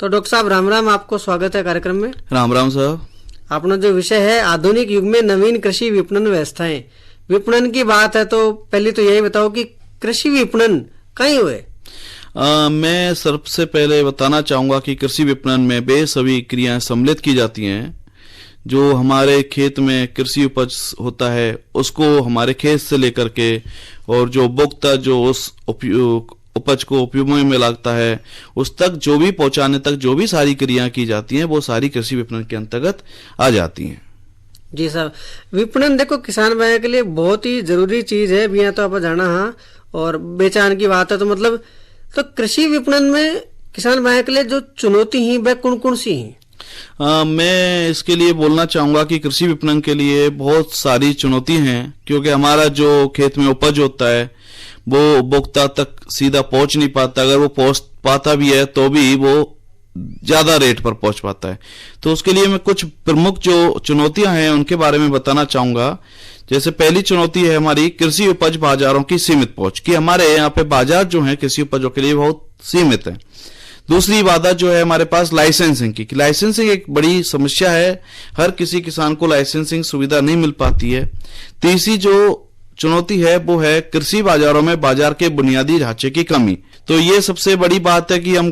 तो डॉक्टर साहब राम राम, आपको स्वागत है कार्यक्रम में। राम राम साहब। अपना जो विषय है आधुनिक युग में नवीन कृषि विपणन व्यवस्थाएं। विपणन की बात है तो पहले तो यही बताओ कि कृषि विपणन कहीं हुए। मैं सबसे पहले बताना चाहूंगा कि कृषि विपणन में वे सभी क्रियाएं सम्मिलित की जाती हैं जो हमारे खेत में कृषि उपज होता है उसको हमारे खेत से लेकर के और जो उपभोक्ता जो उस उपज को उपयोग में लगता है उस तक जो भी पहुंचाने तक जो भी सारी क्रियाएं की जाती हैं वो सारी कृषि विपणन के अंतर्गत आ जाती हैं। जी साहब, विपणन देखो किसान भाई के लिए बहुत ही जरूरी चीज है। बिना तो आप जाना हाँ और बेचान की बात है तो मतलब तो कृषि विपणन में किसान भाई के लिए जो चुनौती ही वह कौन कौन सी हैं? मैं इसके लिए बोलना चाहूंगा कि कृषि विपणन के लिए बहुत सारी चुनौती हैं क्योंकि हमारा जो खेत में उपज होता है वो उपभोक्ता तक सीधा पहुंच नहीं पाता। अगर वो पहुंच पाता भी है तो भी वो ज्यादा रेट पर पहुंच पाता है। तो उसके लिए मैं कुछ प्रमुख जो चुनौतियां हैं उनके बारे में बताना चाहूंगा। जैसे पहली चुनौती है हमारी कृषि उपज बाजारों की सीमित पहुंच, कि हमारे यहाँ पे बाजार जो है कृषि उपजों के लिए बहुत सीमित है। दूसरी बात जो है हमारे पास लाइसेंसिंग की, लाइसेंसिंग एक बड़ी समस्या है, हर किसी किसान को लाइसेंसिंग सुविधा नहीं मिल पाती है। तीसरी जो चुनौती है वो है कृषि बाजारों में बाजार के बुनियादी ढांचे की कमी। तो ये सबसे बड़ी बात है कि हम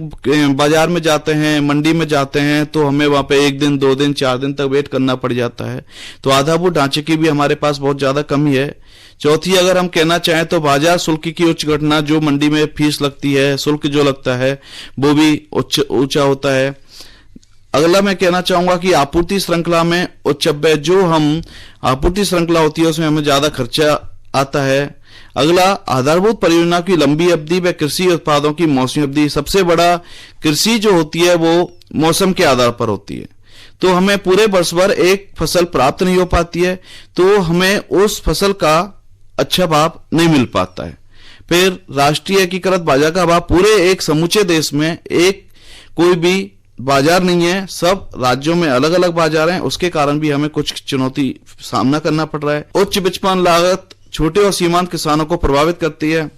बाजार में जाते हैं, मंडी में जाते हैं तो हमें वहां पे 1 दिन 2 दिन 4 दिन तक वेट करना पड़ जाता है। तो आधारभूत ढांचे की भी हमारे पास बहुत ज्यादा कमी है। चौथी अगर हम कहना चाहें तो बाजार शुल्क की उच्च घटना, जो मंडी में फीस लगती है, शुल्क जो लगता है वो भी ऊंचा होता है। अगला मैं कहना चाहूंगा कि आपूर्ति श्रृंखला में उच्च व्यय, जो हम आपूर्ति श्रृंखला होती है उसमें हमें ज्यादा खर्चा आता है। अगला आधारभूत परियोजना की लंबी अवधि व कृषि उत्पादों की मौसमी अवधि। सबसे बड़ा कृषि जो होती है वो मौसम के आधार पर होती है, तो हमें पूरे वर्ष भर एक फसल प्राप्त नहीं हो पाती है तो हमें उस फसल का अच्छा भाव नहीं मिल पाता है। फिर राष्ट्रीय एकीकृत बाजार का भाव, पूरे एक समूचे देश में एक कोई भी बाजार नहीं है, सब राज्यों में अलग अलग बाजार हैं, उसके कारण भी हमें कुछ चुनौती सामना करना पड़ रहा है। उच्च बिचौलिया लागत छोटे और सीमांत किसानों को प्रभावित करती है।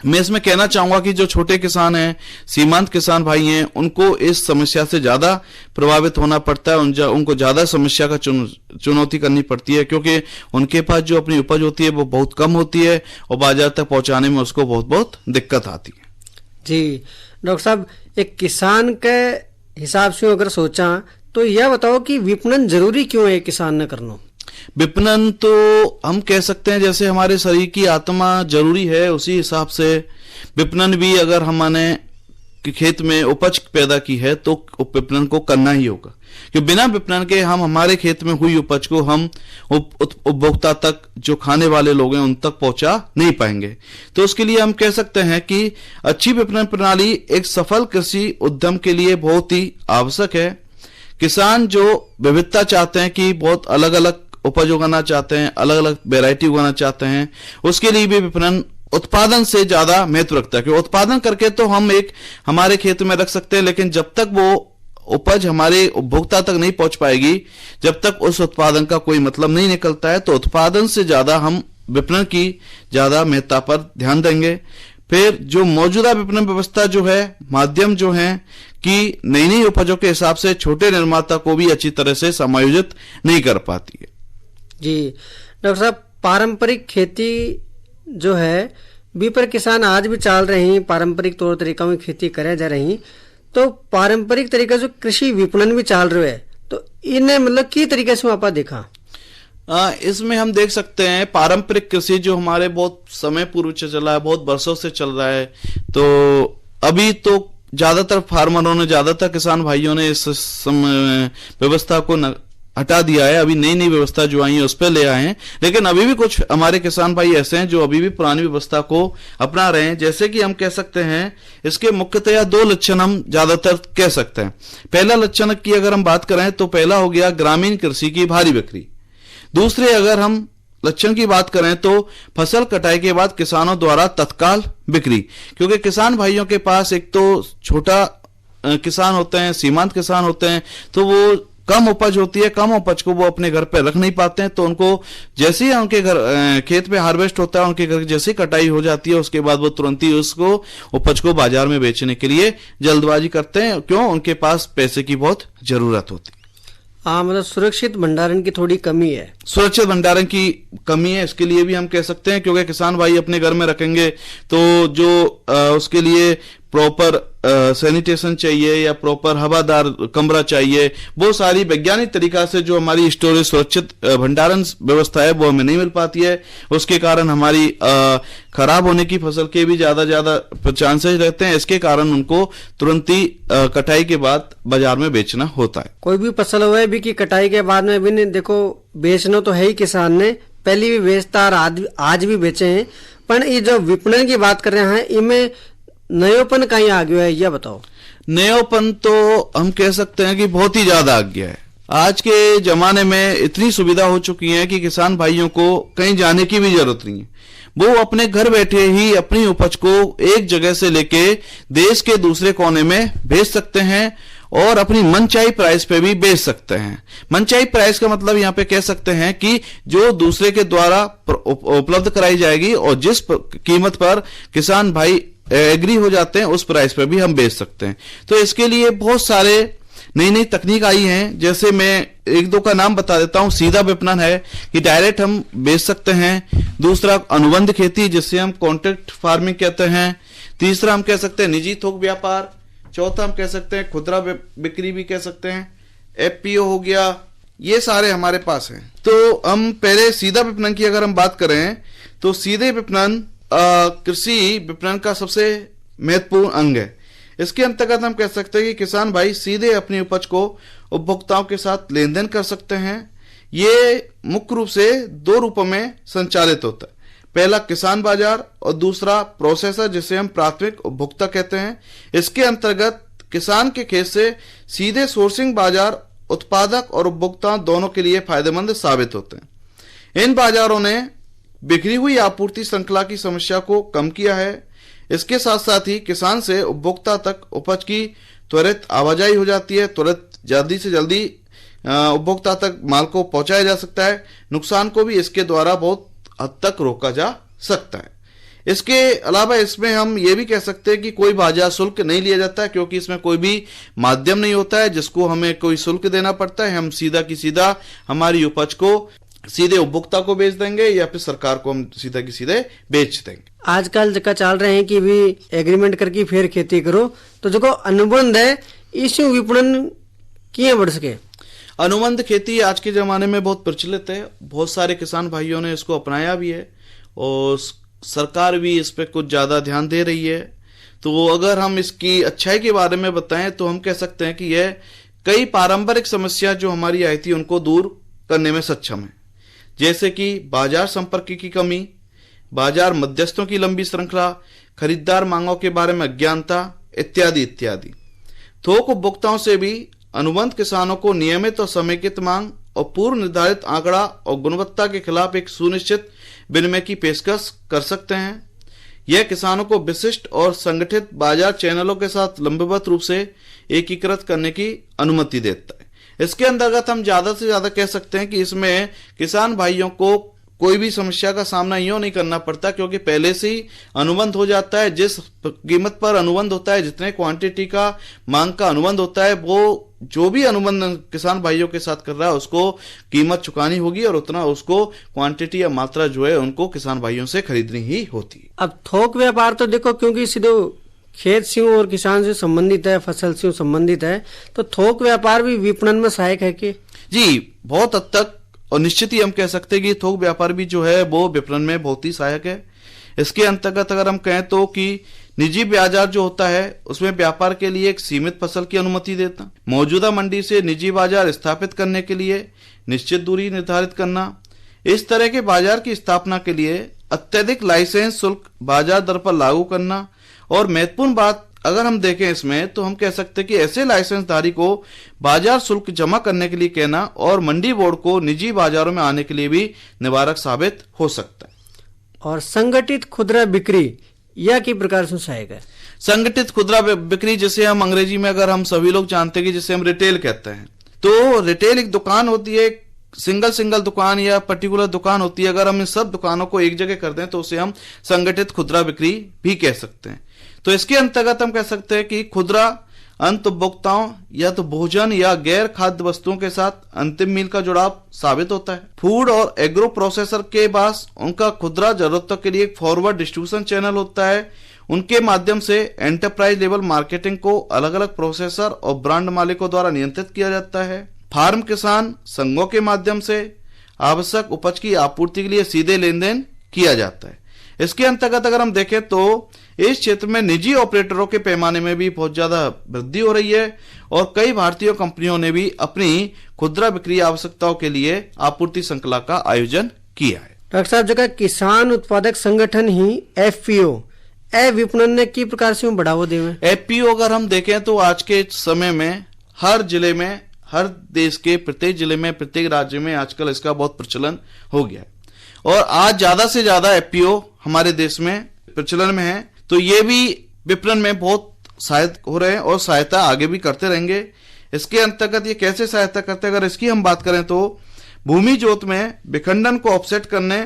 मैं इसमें कहना चाहूंगा कि जो छोटे किसान हैं, सीमांत किसान भाई हैं, उनको इस समस्या से ज्यादा प्रभावित होना पड़ता है, उनको ज्यादा समस्या का चुनौती करनी पड़ती है क्योंकि उनके पास जो अपनी उपज होती है वो बहुत कम होती है और बाजार तक पहुंचाने में उसको बहुत बहुत दिक्कत आती है। जी डॉक्टर साहब, एक किसान के हिसाब से अगर सोचा तो यह बताओ कि विपणन जरूरी क्यों है किसान ने करना? विपणन तो हम कह सकते हैं जैसे हमारे शरीर की आत्मा जरूरी है, उसी हिसाब से विपणन भी अगर हमने खेत में उपज पैदा की है तो विपणन को करना ही होगा, कि बिना विपणन के हम हमारे खेत में हुई उपज को हम उपभोक्ता तक, जो खाने वाले लोग हैं, उन तक पहुंचा नहीं पाएंगे। तो उसके लिए हम कह सकते हैं कि अच्छी विपणन प्रणाली एक सफल कृषि उद्यम के लिए बहुत ही आवश्यक है। किसान जो विविधता चाहते हैं कि बहुत अलग अलग उपज उगाना चाहते हैं, अलग अलग वैरायटी उगाना चाहते हैं, उसके लिए भी विपणन उत्पादन से ज्यादा महत्व रखता है। कि उत्पादन करके तो हम एक हमारे खेत में रख सकते हैं, लेकिन जब तक वो उपज हमारे उपभोक्ता तक नहीं पहुंच पाएगी, जब तक उस उत्पादन का कोई मतलब नहीं निकलता है, तो उत्पादन से ज्यादा हम विपणन की ज्यादा महत्ता पर ध्यान देंगे। फिर जो मौजूदा विपणन व्यवस्था जो है, माध्यम जो है कि नई नई उपजों के हिसाब से छोटे निर्माता को भी अच्छी तरह से समायोजित नहीं कर पाती है। जी डॉक्टर साहब, पारंपरिक खेती जो है भी पर किसान आज भी चल रहे हैं, पारंपरिक तौर तरीका में खेती करे जा रही, तो पारंपरिक तरीका जो कृषि विपणन भी चल रहे है तो इन्हें मतलब की तरीके से आपा देखा? इसमें हम देख सकते हैं पारंपरिक कृषि जो हमारे बहुत समय पूर्व से चला है, बहुत वर्षों से चल रहा है, तो अभी तो ज्यादातर फार्मरों ने, ज्यादातर किसान भाइयों ने इस व्यवस्था को हटा दिया है। अभी नई नई व्यवस्था जो आई है उस पर ले आए हैं, लेकिन अभी भी कुछ हमारे किसान भाई ऐसे हैं जो अभी भी पुरानी व्यवस्था को अपना रहे हैं। जैसे कि हम कह सकते हैं इसके मुख्यतया 2 लक्षण हम ज्यादातर कह सकते हैं। पहला लक्षण की अगर हम बात करें तो पहला हो गया ग्रामीण कृषि की भारी बिक्री। दूसरे अगर हम लक्षण की बात करें तो फसल कटाई के बाद किसानों द्वारा तत्काल बिक्री, क्योंकि किसान भाइयों के पास एक तो छोटा किसान होते हैं, सीमांत किसान होते हैं, तो वो कम उपज होती है, कम उपज को वो अपने घर पे रख नहीं पाते हैं, तो उनको जैसे ही उनके घर खेत पे हार्वेस्ट होता है, उनके घर की जैसे कटाई हो जाती है, उसके बाद वो तुरंत ही उसको उपज को बाजार में बेचने के लिए जल्दबाजी करते हैं। क्यों? उनके पास पैसे की बहुत जरूरत होती है। हाँ, मतलब सुरक्षित भंडारण की थोड़ी कमी है। सुरक्षित भंडारण की कमी है, इसके लिए भी हम कह सकते हैं, क्योंकि किसान भाई अपने घर में रखेंगे तो जो उसके लिए प्रॉपर सैनिटेशन चाहिए या प्रॉपर हवादार कमरा चाहिए, वो सारी वैज्ञानिक तरीका से जो हमारी स्टोरेज सुरक्षित भंडारण व्यवस्था है वो हमें नहीं मिल पाती है। उसके कारण हमारी खराब होने की फसल के भी ज्यादा चांसेस रहते हैं। इसके कारण उनको तुरंत ही कटाई के बाद बाजार में बेचना होता है। कोई भी फसल हुए भी कि कटाई के बाद में भी नहीं, देखो बेचना तो है ही, किसान ने पहले भी बेचता और आज भी बेचे हैं, पर ये जो विपणन की बात कर रहे हैं इनमें नयोपन कहीं आ गया है, यह बताओ। नयोपन तो हम कह सकते हैं कि बहुत ही ज्यादा आ गया है। आज के जमाने में इतनी सुविधा हो चुकी है कि किसान भाइयों को कहीं जाने की भी जरूरत नहीं है। वो अपने घर बैठे ही अपनी उपज को एक जगह से लेके देश के दूसरे कोने में भेज सकते हैं और अपनी मनचाही प्राइस पे भी बेच सकते हैं। मनचाही प्राइस का मतलब यहाँ पे कह सकते हैं कि जो दूसरे के द्वारा उपलब्ध कराई जाएगी और जिस कीमत पर किसान भाई एग्री हो जाते हैं उस प्राइस पर भी हम बेच सकते हैं। तो इसके लिए बहुत सारे नई तकनीक आई हैं। जैसे मैं एक दो का नाम बता देता हूं। सीधा विपणन है कि डायरेक्ट हम बेच सकते हैं। दूसरा अनुबंध खेती, जिससे हम कॉन्ट्रैक्ट फार्मिंग कहते हैं। तीसरा हम कह सकते हैं निजी थोक व्यापार। चौथा हम कह सकते हैं खुदरा बिक्री भी कह सकते हैं। एफपीओ हो गया। ये सारे हमारे पास हैं। तो हम पहले सीधा विपणन की अगर हम बात करें तो सीधे विपणन कृषि विपणन का सबसे महत्वपूर्ण अंग है। इसके अंतर्गत हम कह सकते हैं कि किसान भाई सीधे अपनी उपज को उपभोक्ताओं के साथ लेन देन कर सकते हैं। ये मुख्य रूप से दो रूपों में संचालित होता है। पहला किसान बाजार और दूसरा प्रोसेसर, जिसे हम प्राथमिक उपभोक्ता कहते हैं। इसके अंतर्गत किसान के खेत से सीधे सोर्सिंग बाजार उत्पादक और उपभोक्ता दोनों के लिए फायदेमंद साबित होते हैं। इन बाजारों ने बिखरी हुई आपूर्ति श्रृंखला की समस्या को कम किया है। इसके साथ साथ ही किसान से उपभोक्ता तक उपज की त्वरित आवाजाही हो जाती है। तुरंत जल्दी से जल्दी उपभोक्ता तक माल को पहुंचाया जा सकता है। नुकसान को भी इसके द्वारा बहुत हद तक रोका जा सकता है। इसके अलावा इसमें हम ये भी कह सकते हैं कि कोई बाजार शुल्क नहीं लिया जाता है, क्योंकि इसमें कोई भी माध्यम नहीं होता है जिसको हमें कोई शुल्क देना पड़ता है। हम सीधा की सीधा हमारी उपज को सीधे उपभोक्ता को बेच देंगे या फिर सरकार को हम सीधा की सीधे बेच देंगे। आजकल जगह चल रहे हैं कि भी एग्रीमेंट करके फिर खेती करो, तो जो अनुबंध है इसमें विपणन किए बढ़ सके। अनुबंध खेती आज के जमाने में बहुत प्रचलित है। बहुत सारे किसान भाइयों ने इसको अपनाया भी है और सरकार भी इस पे कुछ ज्यादा ध्यान दे रही है। तो अगर हम इसकी अच्छाई के बारे में बताएं तो हम कह सकते हैं कि यह कई पारंपरिक समस्या जो हमारी आई थी उनको दूर करने में सक्षम है। जैसे कि बाजार संपर्क की कमी, बाजार मध्यस्थों की लंबी श्रृंखला, खरीदार मांगों के बारे में अज्ञानता इत्यादि इत्यादि। थोक उपभोक्ताओं से भी अनुबंध किसानों को नियमित और समेकित मांग और पूर्व निर्धारित आंकड़ा और गुणवत्ता के खिलाफ एक सुनिश्चित विनिमय की पेशकश कर सकते हैं। यह किसानों को विशिष्ट और संगठित बाजार चैनलों के साथ लंबवत रूप से एकीकृत करने की अनुमति देता है। इसके अंतर्गत हम ज्यादा से ज्यादा कह सकते हैं कि इसमें किसान भाइयों को कोई भी समस्या का सामना यूं नहीं करना पड़ता, क्योंकि पहले से ही अनुबंध हो जाता है। जिस कीमत पर अनुबंध होता है, जितने क्वांटिटी का मांग का अनुबंध होता है, वो जो भी अनुबंध किसान भाइयों के साथ कर रहा है उसको कीमत चुकानी होगी और उतना उसको क्वांटिटी या मात्रा जो है उनको किसान भाइयों से खरीदनी ही होती है। अब थोक व्यापार तो देखो, क्योंकि सीधे खेत से और किसान से संबंधित है, फसल से संबंधित है, तो थोक व्यापार भी विपणन में सहायक है कि? जी, बहुत हद तक और निश्चित ही हम कह सकते हैं कि थोक व्यापार भी जो है वो विपणन में बहुत ही सहायक है। इसके अंतर्गत अगर हम कहें तो कि निजी बाजार जो होता है उसमें व्यापार के लिए एक सीमित फसल की अनुमति देता, मौजूदा मंडी से निजी बाजार स्थापित करने के लिए निश्चित दूरी निर्धारित करना, इस तरह के बाजार की स्थापना के लिए अत्यधिक लाइसेंस शुल्क बाजार दर पर लागू करना, और महत्वपूर्ण बात अगर हम देखें इसमें तो हम कह सकते हैं कि ऐसे लाइसेंस धारी को बाजार शुल्क जमा करने के लिए कहना और मंडी बोर्ड को निजी बाजारों में आने के लिए भी निवारक साबित हो सकता है। और संगठित खुदरा बिक्री यह किस प्रकार से सहायक है? संगठित खुदरा बिक्री जिसे हम अंग्रेजी में अगर हम सभी लोग जानते हैं कि जिसे हम रिटेल कहते हैं, तो रिटेल एक दुकान होती है, सिंगल दुकान या पर्टिकुलर दुकान होती है। अगर हम इन सब दुकानों को एक जगह कर दें तो उसे हम संगठित खुदरा बिक्री भी कह सकते हैं। तो इसके अंतर्गत हम कह सकते हैं कि खुदरा अंत उपभोक्ताओं या तो भोजन या गैर खाद्य वस्तुओं के साथ अंतिम मील का जुड़ाव साबित होता है। फूड और एग्रो प्रोसेसर के पास उनका खुदरा जरूरतों के लिए एक फॉरवर्ड डिस्ट्रीब्यूशन चैनल होता है। उनके माध्यम से एंटरप्राइज लेवल मार्केटिंग को अलग अलग प्रोसेसर और ब्रांड मालिकों द्वारा नियंत्रित किया जाता है। फार्म किसान संघों के माध्यम से आवश्यक उपज की आपूर्ति के लिए सीधे लेन देन किया जाता है। इसके अंतर्गत अगर हम देखें तो इस क्षेत्र में निजी ऑपरेटरों के पैमाने में भी बहुत ज्यादा वृद्धि हो रही है और कई भारतीय कंपनियों ने भी अपनी खुदरा बिक्री आवश्यकताओं के लिए आपूर्ति श्रृंखला का आयोजन किया है। डॉक्टर साहब, जगह किसान उत्पादक संगठन ही एफपीओ विपणन ने की प्रकार से बढ़ावा देवे। एफपीओ अगर हम देखें तो आज के समय में हर जिले में, हर देश के प्रत्येक जिले में, प्रत्येक राज्य में आजकल इसका बहुत प्रचलन हो गया है और आज ज्यादा से ज्यादा एफपीओ हमारे देश में प्रचलन में है। तो ये भी विपणन में बहुत सहायक हो रहे हैं और सहायता आगे भी करते रहेंगे। इसके अंतर्गत ये कैसे सहायता करते हैं, अगर इसकी हम बात करें तो भूमि जोत में विखंडन को ऑफसेट करने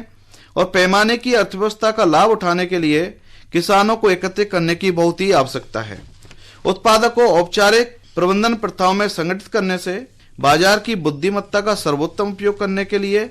और पैमाने की अर्थव्यवस्था का लाभ उठाने के लिए किसानों को एकत्रित करने की बहुत ही आवश्यकता है। उत्पादक को औपचारिक प्रबंधन प्रथाओं में संगठित करने से बाजार की बुद्धिमत्ता का सर्वोत्तम उपयोग करने के लिए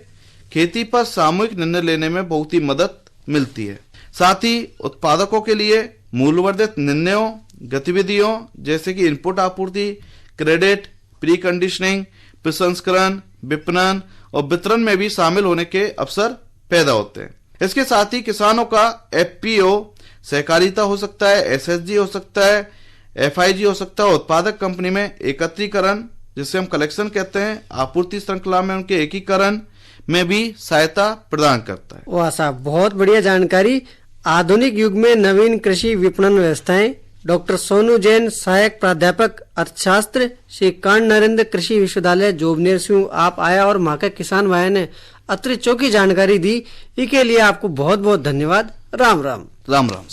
खेती पर सामूहिक निर्णय लेने में बहुत ही मदद मिलती है। साथ ही उत्पादकों के लिए मूल्यवर्धित निर्णयों, गतिविधियों जैसे कि इनपुट आपूर्ति, क्रेडिट, प्री कंडीशनिंग, प्रसंस्करण, विपणन और वितरण में भी शामिल होने के अवसर पैदा होते हैं। इसके साथ ही किसानों का एफपीओ सहकारिता हो सकता है, एसएचजी हो सकता है, एफआईजी हो सकता है। उत्पादक कंपनी में एकत्रीकरण जिसे हम कलेक्शन कहते हैं, आपूर्ति श्रृंखला में उनके एकीकरण में भी सहायता प्रदान करता है। वाह साहब, बहुत बढ़िया जानकारी। आधुनिक युग में नवीन कृषि विपणन व्यवस्थाएं। डॉक्टर सोनू जैन, सहायक प्राध्यापक अर्थशास्त्र, श्री कर्ण नरेंद्र कृषि विश्वविद्यालय जोबनेर से आप आया और वहाँ के किसान भाई ने अतिरिक्त चौकी जानकारी दी। इसके लिए आपको बहुत बहुत धन्यवाद। राम राम। राम राम।